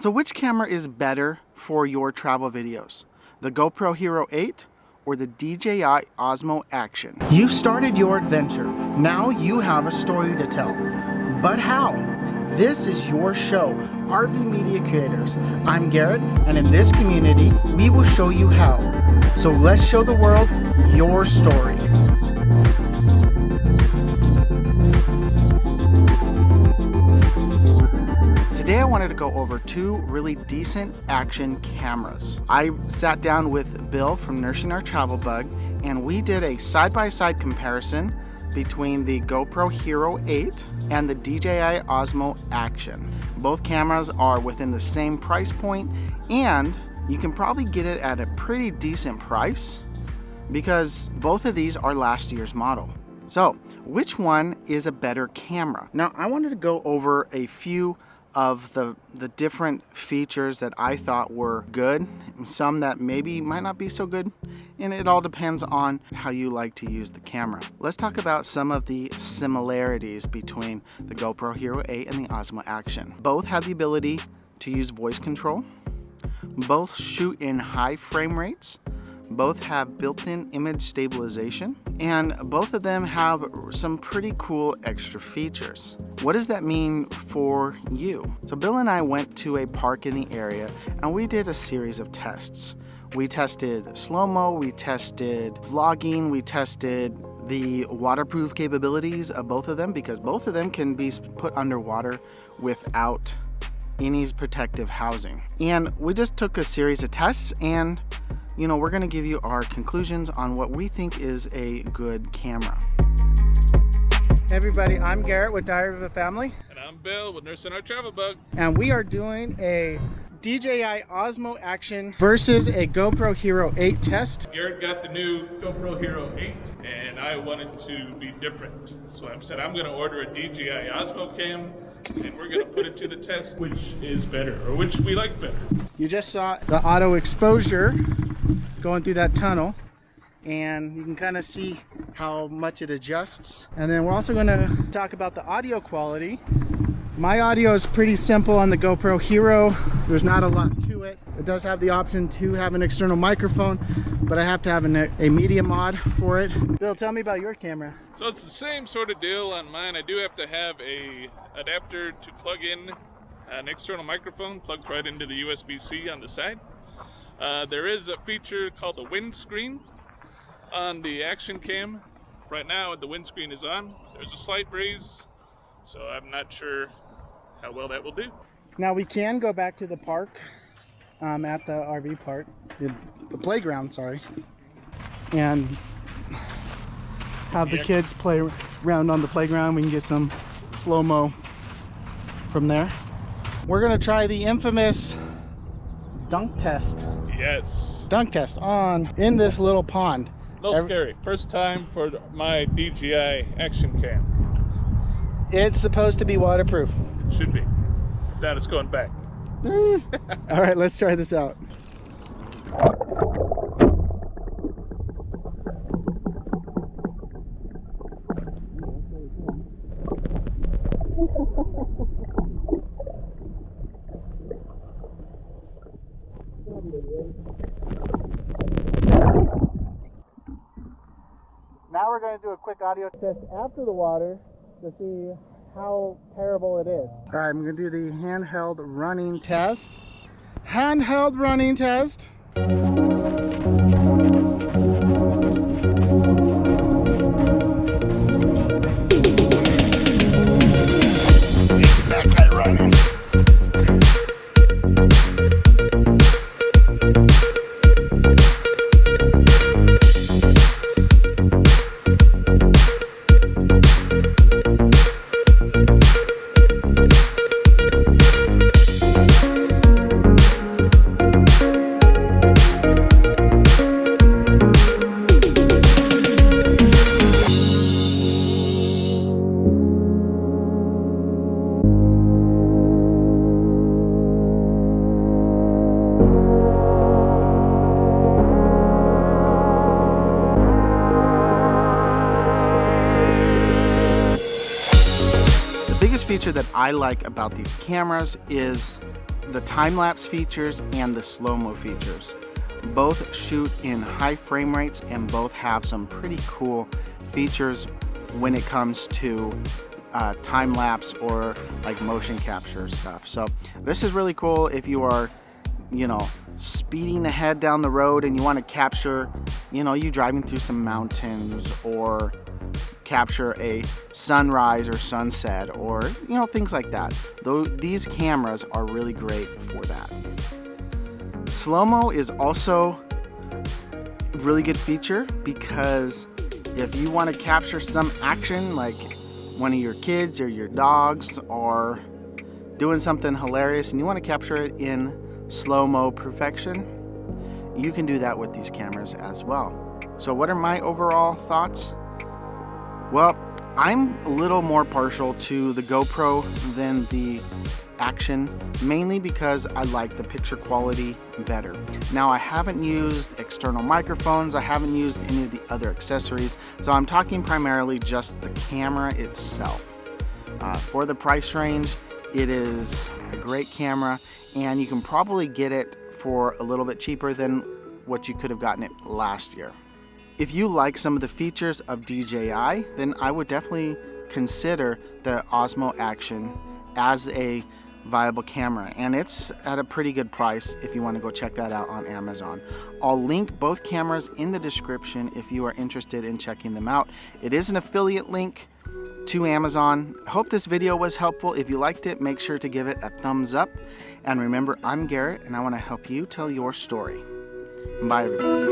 So which camera is better for your travel videos? The GoPro Hero 8 or the DJI Osmo Action? You've started your adventure. Now you have a story to tell. But how? This is your show, RV Media Creators. I'm Garrett, and in this community, we will show you how. So let's show the world your story. Today I wanted to go over two really decent action cameras. I sat down with Bill from Nursing Our Travel Bug, and we did a side-by-side comparison between the GoPro Hero 8 and the DJI Osmo Action. Both cameras are within the same price point, and you can probably get it at a pretty decent price because both of these are last year's model. So, which one is a better camera? Now, I wanted to go over a few of the different features that I thought were good, some that maybe might not be so good, and it all depends on how you like to use the camera. Let's talk about some of the similarities between the GoPro Hero 8 and the Osmo Action. Both have the ability to use voice control, both shoot in high frame rates, both have built-in image stabilization, and both of them have some pretty cool extra features. What does that mean for you? So Bill and I went to a park in the area and we did a series of tests. We tested slow-mo, we tested vlogging, we tested the waterproof capabilities of both of them because both of them can be put underwater without any protective housing. And we just took a series of tests, and you know, we're gonna give you our conclusions on what we think is a good camera. Hey everybody, I'm Garrett with Diary of a Family. And I'm Bill with Nursing Our Travel Bug. And we are doing a DJI Osmo Action versus a GoPro Hero 8 test. Garrett got the new GoPro Hero 8 and I wanted to be different. So I said I'm gonna order a DJI Osmo cam and we're gonna put it to the test, which is better, or which we like better. You just saw the auto exposure going through that tunnel, and you can kind of see how much it adjusts. And then we're also going to talk about the audio quality. My audio is pretty simple on the GoPro Hero. There's not a lot to it. It does have the option to have an external microphone, but I have to have a media mod for it. Bill, tell me about your camera. So it's the same sort of deal on mine. I do have to have a adapter to plug in an external microphone, plugged right into the USB-C on the side. There is a feature called the windscreen on the Action Cam. Right now the windscreen is on. There's a slight breeze, so I'm not sure how well that will do. Now we can go back to the park, at the RV park, the playground, sorry, and have the kids play around on the playground. We can get some slow-mo from there. We're gonna try the infamous dunk test. Yes. Dunk test in this little pond. A little scary. First time for my DJI Action Cam. It's supposed to be waterproof. It should be. Now it's going back. All right, let's try this out. Now we're going to do a quick audio test after the water to see how terrible it is. All right, I'm going to do the handheld running test. Handheld running test. That guy running. feature that I like about these cameras is the time-lapse features and the slow-mo features. Both shoot in high frame rates and both have some pretty cool features when it comes to time-lapse or like motion capture stuff. So this is really cool if you are, you know, speeding ahead down the road and you want to capture, you know, you driving through some mountains, or capture a sunrise or sunset, or, you know, things like that. Though these cameras are really great for that. Slow-mo is also a really good feature because if you want to capture some action, like one of your kids or your dogs are doing something hilarious and you want to capture it in slow-mo perfection, you can do that with these cameras as well. So what are my overall thoughts? Well, I'm a little more partial to the GoPro than the Action, mainly because I like the picture quality better. Now, I haven't used external microphones, I haven't used any of the other accessories, so I'm talking primarily just the camera itself. For the price range, it is a great camera, and you can probably get it for a little bit cheaper than what you could have gotten it last year. If you like some of the features of DJI, then I would definitely consider the Osmo Action as a viable camera, and it's at a pretty good price if you want to go check that out on Amazon. I'll link both cameras in the description if you are interested in checking them out. It is an affiliate link to Amazon. I hope this video was helpful. If you liked it, make sure to give it a thumbs up, and remember, I'm Garrett and I want to help you tell your story. Bye everybody.